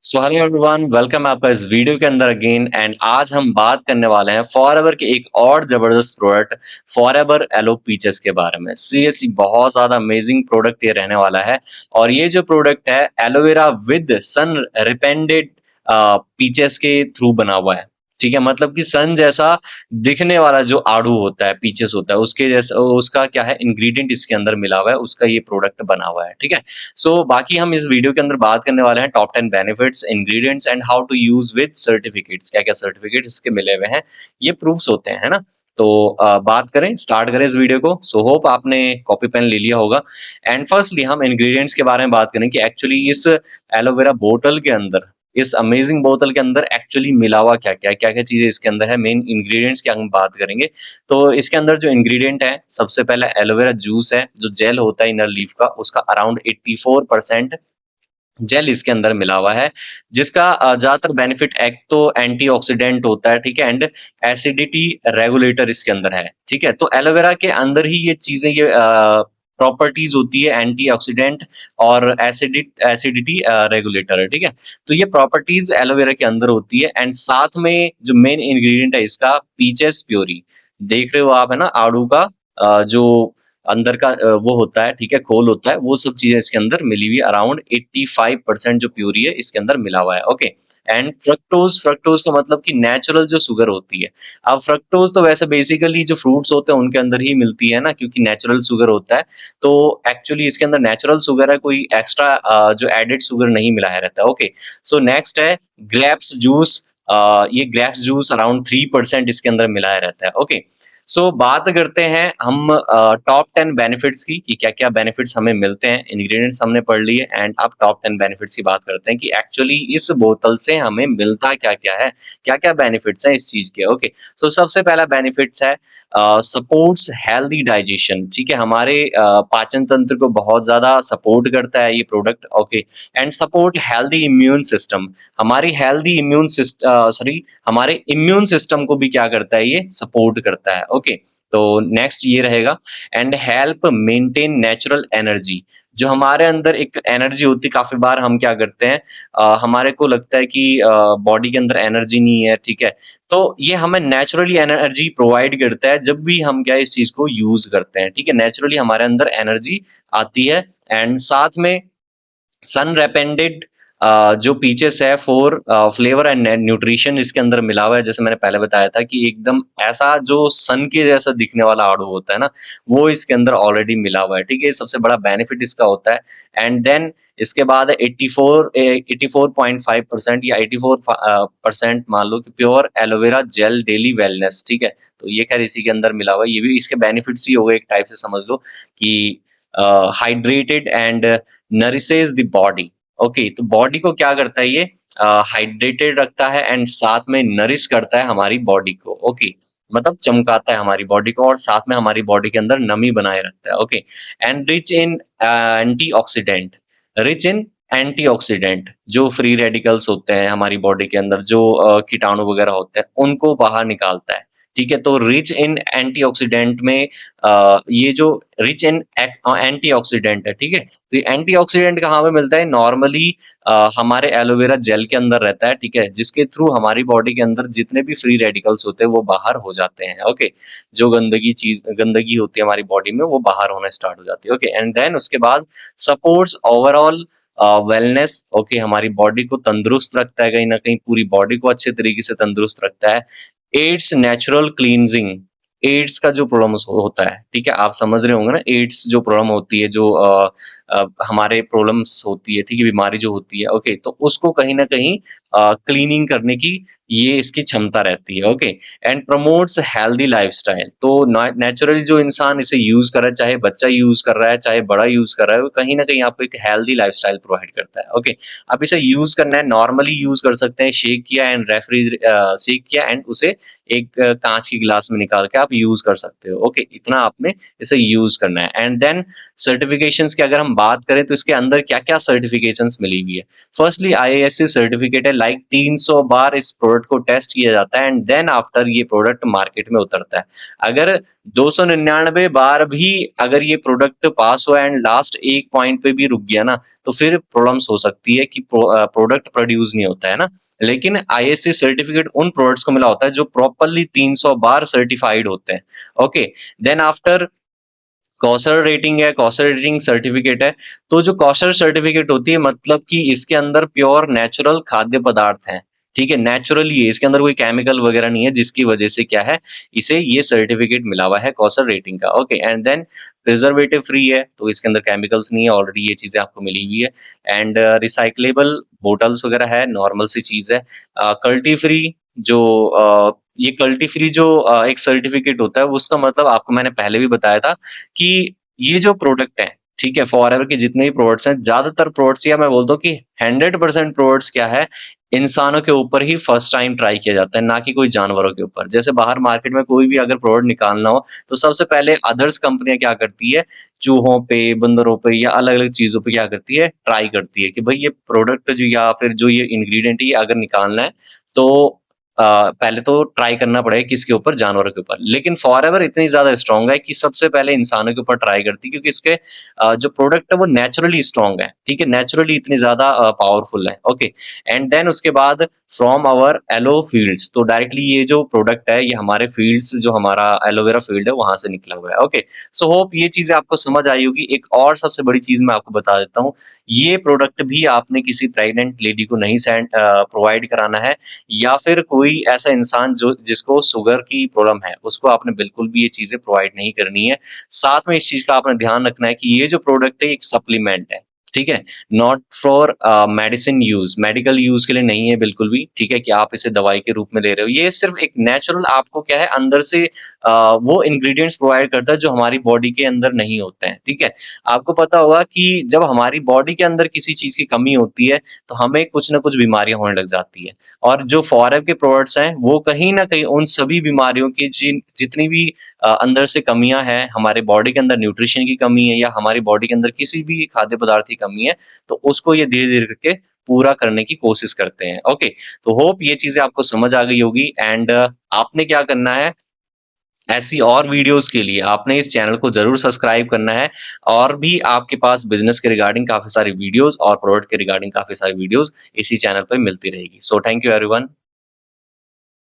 So hello everyone, welcome है आपका इस वीडियो के अंदर अगेन। एंड आज हम बात करने वाले हैं फॉरएवर के एक और जबरदस्त प्रोडक्ट फॉरएवर एलो पीचेस के बारे में। सीरियसली बहुत ज्यादा अमेजिंग प्रोडक्ट ये रहने वाला है। और ये जो प्रोडक्ट है एलोवेरा विद सन रिपेंडेड पीचेस के थ्रू बना हुआ है। ठीक है, मतलब कि सन जैसा दिखने वाला जो आड़ू होता है, पीचेस होता है, उसके जैसा उसका क्या है इंग्रेडिएंट इसके अंदर मिला हुआ है, उसका ये प्रोडक्ट बना हुआ है। ठीक है, बाकी हम इस वीडियो के अंदर बात करने वाले हैं top 10 benefits, ingredients and how to use with certificates. क्या क्या सर्टिफिकेट्स इसके मिले हुए हैं, ये प्रूफ्स होते हैं, है ना। तो बात करें, स्टार्ट करें इस वीडियो को। सो होप आपने कॉपी पेन ले लिया होगा। एंड फर्स्टली हम इंग्रेडिएंट्स के बारे में बात करें कि एक्चुअली इस एलोवेरा बोतल के अंदर, इस अमेजिंग बोतल के अंदर एक्चुअली मिला हुआ क्या क्या क्या क्या चीजें इसके अंदर है, मेन इंग्रेडिएंट्स की हम बात करेंगे। तो इसके अंदर जो इंग्रेडिएंट है, सबसे पहला एलोवेरा जूस है, जो जेल होता है इनर लीफ का, उसका अराउंड 84% जेल इसके अंदर मिला हुआ है। जिसका ज्यादातर बेनिफिट एक तो एंटीऑक्सीडेंट होता है, ठीक है, एंड एसिडिटी रेगुलेटर इसके अंदर है। ठीक है, तो एलोवेरा के अंदर ही ये चीजें, ये प्रॉपर्टीज होती है, एंटीऑक्सीडेंट और एसिडिटी रेगुलेटर है। ठीक है, तो ये प्रॉपर्टीज एलोवेरा के अंदर होती है। एंड साथ में जो मेन इंग्रेडिएंट है इसका, पीचेस प्योरी, देख रहे हो आप, है ना, आड़ू का जो अंदर का वो होता है, ठीक है, खोल होता है, वो सब चीजें इसके अंदर मिली हुई है। अराउंड 85% जो प्यूरी है इसके अंदर मिला हुआ है। ओके, एंड फ्रक्टोज, फ्रक्टोज का मतलब कि नेचुरल जो शुगर होती है। अब फ्रक्टोज तो वैसे बेसिकली जो फ्रूट्स होते हैं उनके अंदर ही मिलती है ना, क्योंकि नेचुरल शुगर होता है। तो एक्चुअली इसके अंदर नेचुरल शुगर है, कोई एक्स्ट्रा जो एडेड शुगर नहीं मिलाया रहता है। ओके, सो नेक्स्ट है ग्रेप्स जूस। ये ग्रेप्स जूस अराउंड 3% इसके अंदर मिलाया रहता है। ओके, बात करते हैं हम टॉप 10 बेनिफिट्स की, कि क्या क्या बेनिफिट्स हमें मिलते हैं। इंग्रेडिएंट्स हमने पढ़ लिए, एंड अब टॉप 10 बेनिफिट्स की बात करते हैं कि एक्चुअली इस बोतल से हमें मिलता क्या क्या है, क्या क्या बेनिफिट्स हैं इस चीज के। ओके, सबसे पहला बेनिफिट्स है सपोर्ट्स हेल्दी डाइजेशन। ठीक है, हमारे पाचन तंत्र को बहुत ज्यादा सपोर्ट करता है ये product. Okay, and support healthy immune system, हमारी हेल्दी इम्यून सिस्टम, सॉरी, हमारे इम्यून सिस्टम को भी क्या करता है, ये सपोर्ट करता है। ओके, तो नेक्स्ट ये रहेगा। And help maintain natural energy, जो हमारे अंदर एक एनर्जी होती है, काफी बार हम क्या करते हैं, हमारे को लगता है कि बॉडी के अंदर एनर्जी नहीं है। ठीक है, तो ये हमें नेचुरली एनर्जी प्रोवाइड करता है जब भी हम क्या इस चीज को यूज करते हैं। ठीक है, नेचुरली हमारे अंदर एनर्जी आती है। एंड साथ में सन रेपेंडेड जो पीचेस है फॉर फ्लेवर एंड न्यूट्रिशन इसके अंदर मिला हुआ है। जैसे मैंने पहले बताया था कि एकदम ऐसा जो सन के जैसा दिखने वाला आड़ू होता है ना, वो इसके अंदर ऑलरेडी मिला हुआ है। ठीक है, ये सबसे बड़ा बेनिफिट इसका होता है। एंड देन इसके बाद 84.5% या 84% मान लो कि pure aloe vera gel daily wellness. ठीक है, तो ये खैर इसी के अंदर मिला हुआ है, ये भी इसके बेनिफिट्स ही हो गए एक टाइप से, समझ लो कि hydrated and nourishes the body. Okay, तो बॉडी को क्या करता है ये, हाइड्रेटेड रखता है, एंड साथ में नरिश करता है हमारी बॉडी को। ओके, मतलब चमकाता है हमारी बॉडी को, और साथ में हमारी बॉडी के अंदर नमी बनाए रखता है। Okay, and rich in antioxidant, rich in antioxidant, जो फ्री रेडिकल्स होते हैं हमारी बॉडी के अंदर, जो कीटाणु वगैरह होते हैं, उनको बाहर निकालता है। ठीक है, तो रिच इन एंटीऑक्सीडेंट में ये जो रिच इन एंटीऑक्सीडेंट है, ठीक है, तो ये एंटीऑक्सीडेंट कहाँ पे मिलता है, नॉर्मली हमारे एलोवेरा जेल के अंदर रहता है। ठीक है, जिसके थ्रू हमारी बॉडी के अंदर जितने भी फ्री रेडिकल्स होते हैं वो बाहर हो जाते हैं। ओके, जो गंदगी होती है हमारी बॉडी में, वो बाहर होना स्टार्ट हो जाती है। ओके, एंड देन उसके बाद सपोर्ट्स ओवरऑल वेलनेस। ओके, हमारी बॉडी को तंदुरुस्त रखता है, कहीं ना कहीं पूरी बॉडी को अच्छे तरीके से तंदुरुस्त रखता है। एड्स नेचुरल क्लींजिंग, एड्स का जो प्रॉब्लम होता है, ठीक है, आप समझ रहे होंगे ना, एड्स जो प्रॉब्लम होती है, जो हमारे प्रॉब्लम्स होती है, ठीक है, बीमारी जो होती है। ओके, तो उसको कहीं ना कहीं क्लीनिंग करने की ये इसकी क्षमता रहती है। Okay, and promotes healthy lifestyle, तो नेचुरली जो इंसान इसे यूज कर रहा है, चाहे बच्चा यूज कर रहा है चाहे बड़ा यूज कर रहा है, वो कहीं ना कहीं आपको एक हेल्दी लाइफस्टाइल प्रोवाइड करता है। ओके, अब इसे यूज करना है, नॉर्मली यूज कर सकते हैं, शेक किया एंड शेक किया एंड उसे एक कांच की गिलास में निकाल के आप यूज कर सकते हो। ओके, इतना आपने इसे यूज करना है। एंड देन सर्टिफिकेशंस की अगर हम बात करें तो इसके अंदर क्या-क्या सर्टिफिकेशंस मिली हुई है। फर्स्टली IISC सर्टिफिकेट है, लाइक 300 बार इस प्रोडक्ट को टेस्ट किया जाता है एंड देन आफ्टर ये प्रोडक्ट मार्केट में उतरता है। अगर 299 बार भी अगर ये प्रोडक्ट पास हुआ एंड लास्ट एक पॉइंट पे भी रुक गया ना, तो फिर प्रॉब्लम्स हो सकती है कि प्रोडक्ट प्रोड्यूस नहीं होता है ना। लेकिन आईएससी सर्टिफिकेट उन प्रोडक्ट्स को मिला होता है जो प्रॉपरली 300 बार सर्टिफाइड होते हैं। ओके, देन आफ्टर कौशल रेटिंग है, कौशल रेटिंग सर्टिफिकेट है। तो जो कौशल सर्टिफिकेट होती है मतलब कि इसके अंदर प्योर नेचुरल खाद्य पदार्थ हैं, ठीक है? नेचुरली है, इसके अंदर कोई केमिकल वगैरह नहीं है जिसकी वजह से क्या है, इसे ये सर्टिफिकेट मिला हुआ है कौशल रेटिंग का। Okay, and then preservative free है, तो इसके अंदर केमिकल्स नहीं है, ऑलरेडी ये चीज़ें आपको मिली हुई है। एंड रिसाइक्लेबल बॉटल्स वगैरह है, नॉर्मल सी चीज़ है। कल्टी फ्री जो ये कल्टी फ्री जो एक सर्टिफिकेट होता है, उसका मतलब आपको मैंने पहले भी बताया था कि ये जो प्रोडक्ट है, ठीक है? फॉरएवर के जितने भी प्रोडक्ट्स हैं, ज़्यादातर प्रोडक्ट्स या मैं बोलता हूँ कि 100% प्रोडक्ट्स क्या है, इंसानों के ऊपर ही फर्स्ट टाइम ट्राई किया जाता है, ना कि कोई जानवरों के ऊपर। जैसे बाहर मार्केट में कोई भी अगर प्रोडक्ट निकालना हो, तो सबसे पहले अदर्स कंपनियाँ क्या करती है, चूहों पे, बंदरों पे या अलग-अलग चीज़ों पे क्या करती है, ट्राई करती है कि भई ये प्रोडक्ट जो या फिर जो ये इंग्रीडिएंट है, ये अगर निकालना है, तो पहले तो ट्राई करना पड़ेगा किसके ऊपर, जानवरों के ऊपर। लेकिन फॉरएवर इतनी ज़्यादा स्ट्रॉन्ग है कि सबसे पहले इंसानों के ऊपर ट्राई करती है क्योंकि इसके जो प्रोडक्ट है वो नेचुरली स्ट्रॉन्ग है, ठीक है? नेचुरली इतनी ज़्यादा पावरफुल है, ओके। एंड देन उसके बाद फ्रॉम आवर एलो फील्ड्स, तो डायरेक्टली ये जो प्रोडक्ट है, ये हमारे फील्ड्स जो हमारा एलोवेरा फील्ड है, वहाँ से निकला हुआ है, ओके। सो होप ये चीज़ें आपको समझ आई होगी। एक और सबसे बड़ी चीज़ मैं आपको बता देता हूँ, ये प्रोडक्ट भी आपने किसी प्रेग्नेंट लेडी को नहीं प्रोवाइड कराना है या फिर कोई ऐसा इंसान जो जिसको शुगर की प्रॉब्लम है, उसको आपने बिल्कुल भी ये चीज़ें प्रोवाइड नहीं करनी है। साथ में इस चीज़ का आपने ध्यान रखना है कि ये जो प्रोडक्ट है, एक सप्लीमेंट है, ठीक है? Not for medicine use, medical use के लिए नहीं है बिल्कुल भी, ठीक है? कि आप इसे दवाई के रूप में ले रहे हो। ये सिर्फ़ एक नेचुरल आपको क्या है अंदर से वो इंग्रीडिएंट्स प्रोवाइड करता है जो हमारी बॉडी के अंदर नहीं होते हैं, ठीक है? आपको पता होगा कि जब हमारी बॉडी के अंदर किसी चीज़ की कमी होती है, तो हमें कुछ न कुछ बीमारियाँ होने लग जाती है। और जो फॉरएवर के प्रोडक्ट्स हैं, वो कहीं न कहीं उन सभी बीमारियों की जितनी भी अंदर से कमियाँ हैं, हमारे बॉडी के अंदर न्यूट्रिशन की कमी है या हमारी बॉडी के अंदर किसी भी खाद्य पदार्थ की कमी है, तो उसको ये धीरे-धीरे करके पूरा करने की कोशिश करते हैं। ओके, तो होप ये चीज़ें आपको समझ आ गई होगी एंड आपने क्या करना है, ऐसी और वीडियोज़ के लिए आपने इस चैनल को ज़रूर सब्सक्राइब करना है और भी आपके पास बिज़नेस के रिगार्डिंग काफ़ी सारी वीडियोज़ और प्रोडक्ट के रिगार्डिंग काफ़ी सारी वीडियोज़ इसी चैनल पे मिलती रहेगी। So thank you everyone.